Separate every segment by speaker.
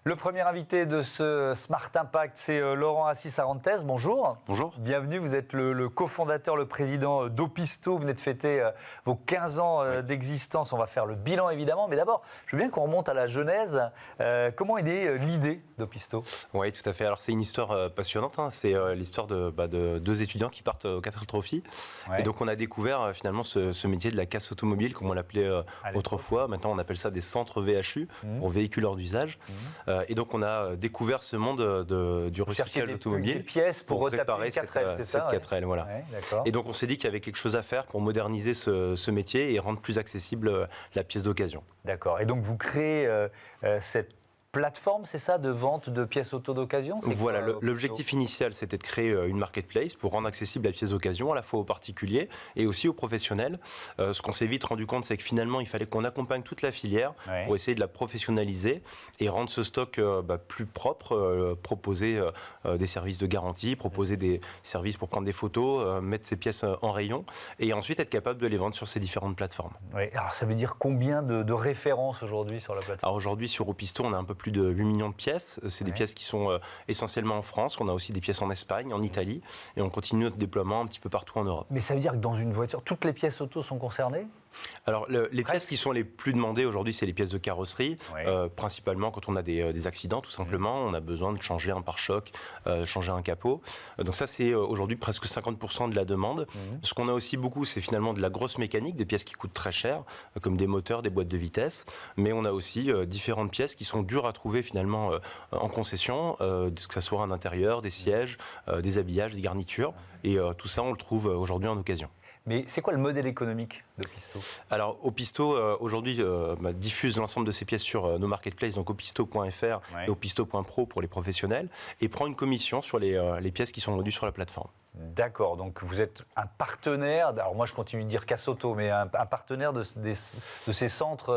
Speaker 1: Le premier invité de ce Smart Impact, c'est Laurent Assis-Arantès. Bonjour.
Speaker 2: Bonjour.
Speaker 1: Bienvenue, vous êtes le cofondateur, le président d'Opisto. Vous venez de fêter vos 15 ans d'existence. On va faire le bilan évidemment, mais d'abord, je veux bien qu'on remonte à la genèse. Comment est née l'idée d'Opisto ?
Speaker 2: Oui, tout à fait. Alors c'est une histoire passionnante. C'est l'histoire de deux étudiants qui partent au Cathedral Trophy. Ouais. Et donc on a découvert finalement ce métier de la casse automobile, comme on l'appelait autrefois. Maintenant on appelle ça des centres VHU, pour véhicules hors d'usage. Et donc on a découvert ce monde du recyclage automobile.
Speaker 1: Des pièces pour
Speaker 2: réparer cette 4L. Voilà.
Speaker 1: Ouais,
Speaker 2: et donc on s'est dit qu'il y avait quelque chose à faire pour moderniser ce métier et rendre plus accessible la pièce d'occasion.
Speaker 1: D'accord. Et donc vous créez cette plateforme, c'est ça, de vente de pièces auto d'occasion ?
Speaker 2: Voilà, l'objectif initial, c'était de créer une marketplace pour rendre accessible la pièce d'occasion à la fois aux particuliers et aussi aux professionnels. Ce qu'on s'est vite rendu compte, c'est que finalement, il fallait qu'on accompagne toute la filière pour essayer de la professionnaliser et rendre ce stock plus propre, proposer des services de garantie, proposer des services pour prendre des photos, mettre ces pièces en rayon et ensuite être capable de les vendre sur ces différentes plateformes.
Speaker 1: Oui, alors ça veut dire combien de références aujourd'hui sur la plateforme ?
Speaker 2: Alors aujourd'hui, sur Opisto, on a un peu plus de 8 millions de pièces. C'est des pièces qui sont essentiellement en France. On a aussi des pièces en Espagne, en Italie. Et on continue notre déploiement un petit peu partout en Europe.
Speaker 1: Mais ça veut dire que dans une voiture, toutes les pièces auto sont concernées ?
Speaker 2: Alors, les pièces qui sont les plus demandées aujourd'hui, c'est les pièces de carrosserie. Principalement quand on a des accidents, tout simplement. On a besoin de changer un pare-choc, changer un capot. Donc ça, c'est aujourd'hui presque 50% de la demande. Ce qu'on a aussi beaucoup, c'est finalement de la grosse mécanique, des pièces qui coûtent très cher, comme des moteurs, des boîtes de vitesse. Mais on a aussi différentes pièces qui sont dures à trouver finalement en concession, que ce soit un intérieur, des sièges, des habillages, des garnitures. Et tout ça, on le trouve aujourd'hui en occasion.
Speaker 1: Mais c'est quoi le modèle économique d'Opisto ?
Speaker 2: Alors, Opisto, aujourd'hui, diffuse l'ensemble de ses pièces sur nos marketplaces, donc opisto.fr et opisto.pro pour les professionnels, et prend une commission sur les pièces qui sont vendues sur la plateforme.
Speaker 1: D'accord, donc vous êtes un partenaire, alors moi je continue de dire casse auto, mais un partenaire de ces centres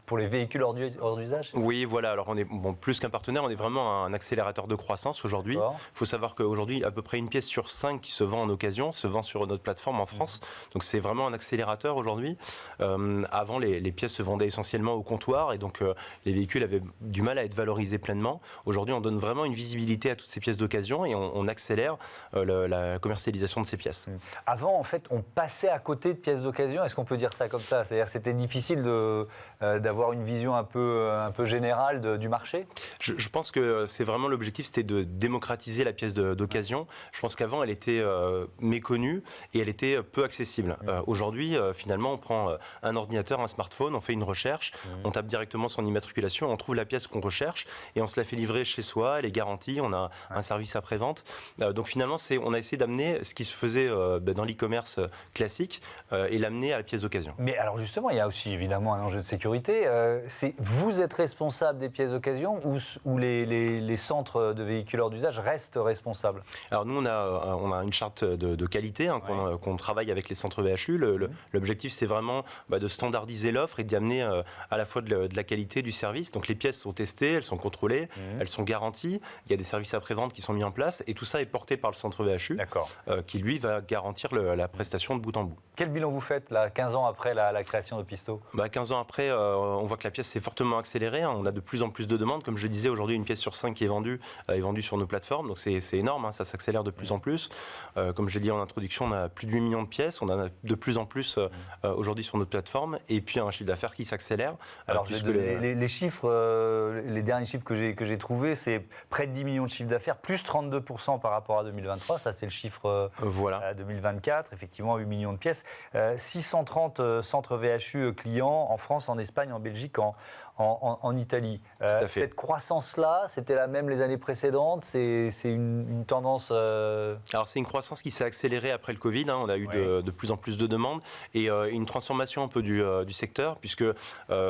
Speaker 1: pour les véhicules hors d'usage ?
Speaker 2: Oui, voilà, alors on est plus qu'un partenaire, on est vraiment un accélérateur de croissance aujourd'hui. Il faut savoir qu'aujourd'hui, à peu près une pièce sur 5 qui se vend en occasion se vend sur notre plateforme en France, donc c'est vraiment un accélérateur aujourd'hui. Avant, les pièces se vendaient essentiellement au comptoir, et donc les véhicules avaient du mal à être valorisés pleinement. Aujourd'hui, on donne vraiment une visibilité à toutes ces pièces d'occasion et on accélère la commercialisation de ces pièces.
Speaker 1: Avant, en fait, on passait à côté de pièces d'occasion. Est-ce qu'on peut dire ça comme ça ? C'est-à-dire que c'était difficile d'avoir une vision un peu générale du marché ?
Speaker 2: Je pense que c'est vraiment l'objectif, c'était de démocratiser la pièce d'occasion. Je pense qu'avant, elle était méconnue et elle était peu accessible. Aujourd'hui, finalement, on prend un ordinateur, un smartphone, on fait une recherche, on tape directement son immatriculation, on trouve la pièce qu'on recherche et on se la fait livrer chez soi, elle est garantie, on a un service après-vente. Donc finalement, on a essayé d'amener ce qui se faisait dans l'e-commerce classique et l'amener à la pièce d'occasion.
Speaker 1: Mais alors justement, il y a aussi évidemment un enjeu de sécurité. Vous êtes responsable des pièces d'occasion ou les centres de véhicules hors d'usage restent responsables ?
Speaker 2: Alors nous, on a une charte de qualité qu'on travaille avec les centres VHU. L'objectif, c'est vraiment de standardiser l'offre et d'y amener à la fois de la qualité du service. Donc les pièces sont testées, elles sont contrôlées, elles sont garanties. Il y a des services après-vente qui sont mis en place et tout ça est porté par le centre VHU qui, lui, va garantir la prestation de bout en bout.
Speaker 1: Quel bilan vous faites, là, 15 ans après la création d'Opisto ?
Speaker 2: 15 ans après, on voit que la pièce s'est fortement accélérée. On a de plus en plus de demandes. Comme je disais, aujourd'hui, une pièce sur 5 qui est vendue sur nos plateformes. Donc c'est énorme, ça s'accélère de plus en plus. Comme je l'ai dit en introduction, on a plus de 8 millions de pièces. On en a de plus en plus aujourd'hui sur notre plateforme. Et puis un chiffre d'affaires qui s'accélère.
Speaker 1: Alors, les chiffres, les derniers chiffres que j'ai trouvés, c'est près de 10 millions de chiffres d'affaires, plus 32% par rapport à 2023. Ça, c'est le chiffre 2024. Effectivement, 8 millions de pièces. 630 centres VHU clients en France, en Espagne, en Belgique, en Italie. Cette croissance-là, c'était la même les années précédentes ? C'est une tendance...
Speaker 2: Alors, c'est une croissance qui s'est accélérée après le Covid. On a eu de plus en plus de demandes et une transformation un peu du secteur, puisque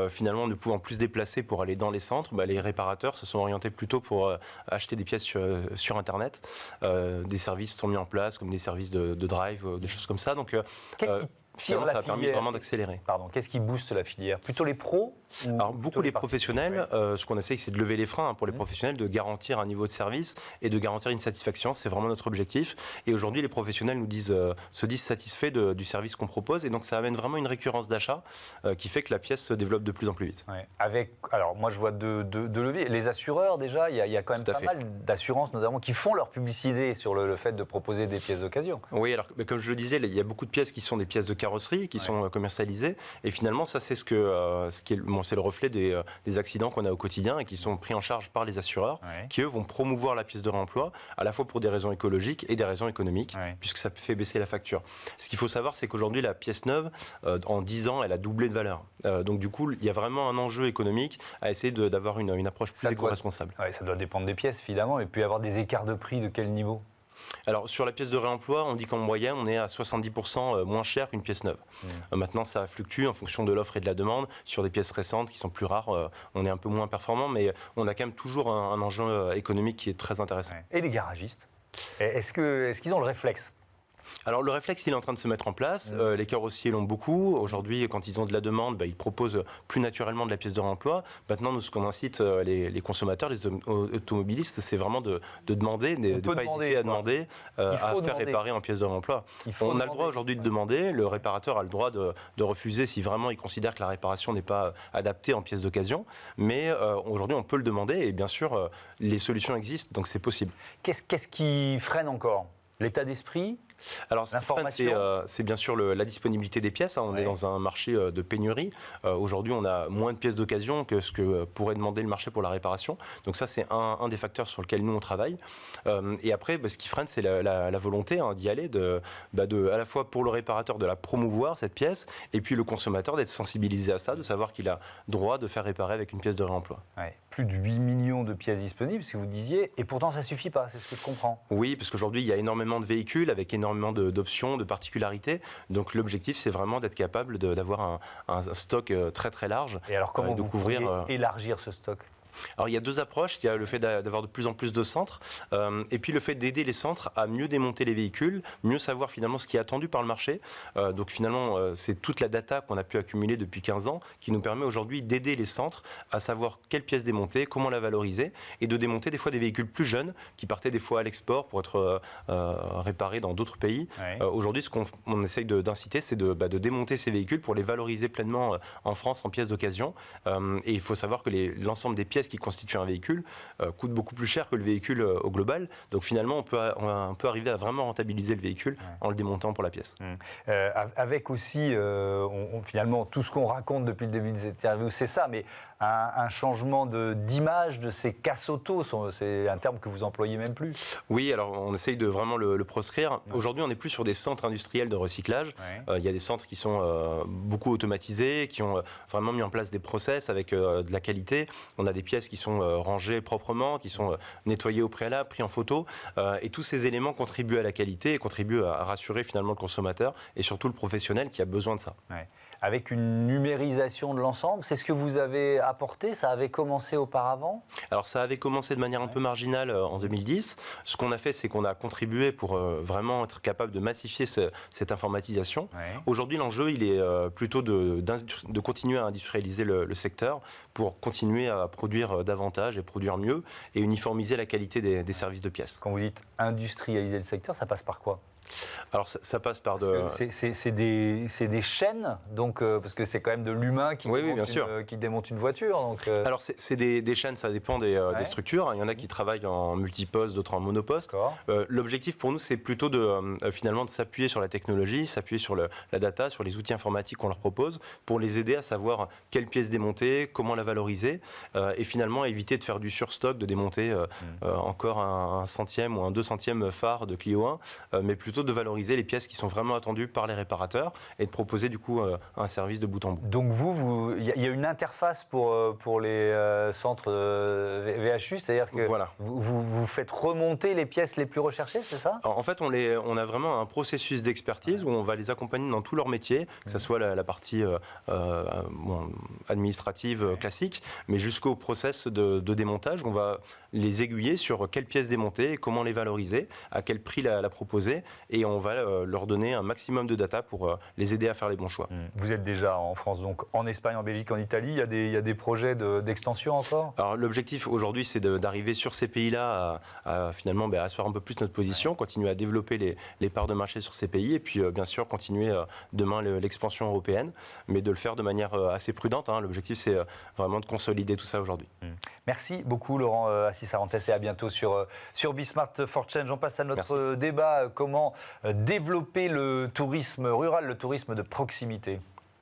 Speaker 2: finalement, ne pouvant plus se déplacer pour aller dans les centres, les réparateurs se sont orientés plutôt pour acheter des pièces sur Internet. Des services sont mis en place, comme des services de drive, des choses comme ça. Donc, finalement, ça a permis vraiment d'accélérer.
Speaker 1: Pardon, qu'est-ce qui booste la filière? Plutôt les pros?
Speaker 2: Alors, beaucoup les professionnels. Ce qu'on essaye, c'est de lever les freins pour les professionnels, de garantir un niveau de service et de garantir une satisfaction. C'est vraiment notre objectif. Et aujourd'hui, les professionnels se disent satisfaits du service qu'on propose. Et donc, ça amène vraiment une récurrence d'achat qui fait que la pièce se développe de plus en plus vite.
Speaker 1: Ouais. Alors, moi, je vois deux leviers. Les assureurs, déjà, il y a quand même pas mal d'assurances, notamment, qui font leur publicité sur le fait de proposer des pièces d'occasion.
Speaker 2: Oui, alors, comme je le disais, il y a beaucoup de pièces qui sont des pièces de carrosserie, qui sont commercialisées. Et finalement, ça, c'est c'est le reflet des accidents qu'on a au quotidien et qui sont pris en charge par les assureurs, qui, eux, vont promouvoir la pièce de réemploi, à la fois pour des raisons écologiques et des raisons économiques, puisque ça fait baisser la facture. Ce qu'il faut savoir, c'est qu'aujourd'hui, la pièce neuve, en 10 ans, elle a doublé de valeur. Donc, du coup, il y a vraiment un enjeu économique à essayer d'avoir une approche plus éco-responsable.
Speaker 1: Ça doit dépendre des pièces, évidemment, et puis avoir des écarts de prix de quel niveau?
Speaker 2: Alors, sur la pièce de réemploi, on dit qu'en moyenne, on est à 70% moins cher qu'une pièce neuve. Maintenant, ça fluctue en fonction de l'offre et de la demande. Sur des pièces récentes qui sont plus rares, on est un peu moins performant, mais on a quand même toujours un enjeu économique qui est très intéressant.
Speaker 1: Et les garagistes, est-ce qu'ils ont le réflexe?
Speaker 2: Alors le réflexe, il est en train de se mettre en place. Les carrossiers l'ont beaucoup. Aujourd'hui, quand ils ont de la demande, ils proposent plus naturellement de la pièce de réemploi. Maintenant, nous, ce qu'on incite les consommateurs, les automobilistes, c'est vraiment de demander, de ne pas hésiter à demander, à faire réparer en pièce de réemploi. On a le droit aujourd'hui de demander. Le réparateur a le droit de refuser si vraiment il considère que la réparation n'est pas adaptée en pièce d'occasion. Mais aujourd'hui, on peut le demander et bien sûr, les solutions existent, donc c'est possible.
Speaker 1: Qu'est-ce qui freine encore? L'état d'esprit?
Speaker 2: Alors, ce qui freine, c'est bien sûr la disponibilité des pièces. On est dans un marché de pénurie. Aujourd'hui, on a moins de pièces d'occasion que ce que pourrait demander le marché pour la réparation. Donc ça, c'est un des facteurs sur lesquels nous, on travaille. Et après, ce qui freine, c'est la volonté d'y aller, à la fois pour le réparateur de la promouvoir, cette pièce, et puis le consommateur d'être sensibilisé à ça, de savoir qu'il a droit de faire réparer avec une pièce de réemploi.
Speaker 1: Plus de 8 millions de pièces disponibles, ce que vous disiez, et pourtant, ça ne suffit pas, c'est ce que je comprends.
Speaker 2: Oui, parce qu'aujourd'hui, il y a énormément de véhicules avec énormément d'options, de particularités. Donc l'objectif, c'est vraiment d'être capable d'avoir un stock très très large.
Speaker 1: Et alors comment vous pourriez élargir ce stock?
Speaker 2: Alors il y a deux approches, il y a le fait d'avoir de plus en plus de centres et puis le fait d'aider les centres à mieux démonter les véhicules, mieux savoir finalement ce qui est attendu par le marché. Donc finalement c'est toute la data qu'on a pu accumuler depuis 15 ans qui nous permet aujourd'hui d'aider les centres à savoir quelle pièce démonter, comment la valoriser et de démonter des fois des véhicules plus jeunes qui partaient des fois à l'export pour être réparés dans d'autres pays. Aujourd'hui ce qu'on essaye d'inciter c'est de démonter ces véhicules pour les valoriser pleinement en France en pièces d'occasion et il faut savoir que l'ensemble des pièces qui constituent un véhicule coûte beaucoup plus cher que le véhicule au global. Donc finalement, on peut arriver à vraiment rentabiliser le véhicule en le démontant pour la pièce.
Speaker 1: Avec aussi, finalement, tout ce qu'on raconte depuis le début de cette interview, c'est ça, mais un changement d'image de ces casses auto, c'est un terme que vous employez même plus.
Speaker 2: Oui, alors on essaye de vraiment le proscrire. Aujourd'hui, on n'est plus sur des centres industriels de recyclage. Il y a des centres qui sont beaucoup automatisés, qui ont vraiment mis en place des process avec de la qualité. On a des pièces qui sont rangées proprement, qui sont nettoyées au préalable, prises en photo. Et tous ces éléments contribuent à la qualité et contribuent à rassurer finalement le consommateur et surtout le professionnel qui a besoin de ça.
Speaker 1: Avec une numérisation de l'ensemble, c'est ce que vous avez apporté? Ça avait commencé auparavant?
Speaker 2: Alors ça avait commencé de manière un peu marginale en 2010. Ce qu'on a fait, c'est qu'on a contribué pour vraiment être capable de massifier cette informatisation. Aujourd'hui, l'enjeu, il est plutôt de continuer à industrialiser le secteur pour continuer à produire davantage et produire mieux et uniformiser la qualité des services de pièces.
Speaker 1: Quand vous dites industrialiser le secteur, ça passe par quoi?
Speaker 2: Alors ça passe par
Speaker 1: c'est des chaînes, donc parce que c'est quand même de l'humain qui démonte une voiture. Donc
Speaker 2: Alors c'est des chaînes, ça dépend des structures. Il y en a qui travaillent en multiposte, d'autres en monoposte. L'objectif pour nous, c'est plutôt finalement de s'appuyer sur la technologie, s'appuyer sur la data, sur les outils informatiques qu'on leur propose, pour les aider à savoir quelle pièce démonter, comment la valoriser, et finalement éviter de faire du surstock, de démonter encore un centième ou un 200e phare de Clio 1, mais plutôt de valoriser les pièces qui sont vraiment attendues par les réparateurs et de proposer du coup un service de bout en bout.
Speaker 1: Donc il y a une interface pour les centres VHU, c'est-à-dire que vous faites remonter les pièces les plus recherchées, c'est ça?
Speaker 2: En fait, on a vraiment un processus d'expertise où on va les accompagner dans tout leur métier, que ce soit la partie administrative classique, mais jusqu'au process de démontage, on va les aiguiller sur quelles pièces démonter, comment les valoriser, à quel prix la proposer et on va leur donner un maximum de data pour les aider à faire les bons choix.
Speaker 1: Vous êtes déjà en France, donc en Espagne, en Belgique, en Italie. Il y a des projets d'extension encore?
Speaker 2: Alors l'objectif aujourd'hui, c'est d'arriver sur ces pays-là à finalement asseoir un peu plus notre position, continuer à développer les parts de marché sur ces pays, et puis bien sûr continuer demain l'expansion européenne, mais de le faire de manière assez prudente. L'objectif, c'est vraiment de consolider tout ça aujourd'hui.
Speaker 1: Merci beaucoup Laurent Assis-Arantes, et à bientôt sur Bismart for Change. On passe à notre débat, comment développer le tourisme rural, le tourisme de proximité.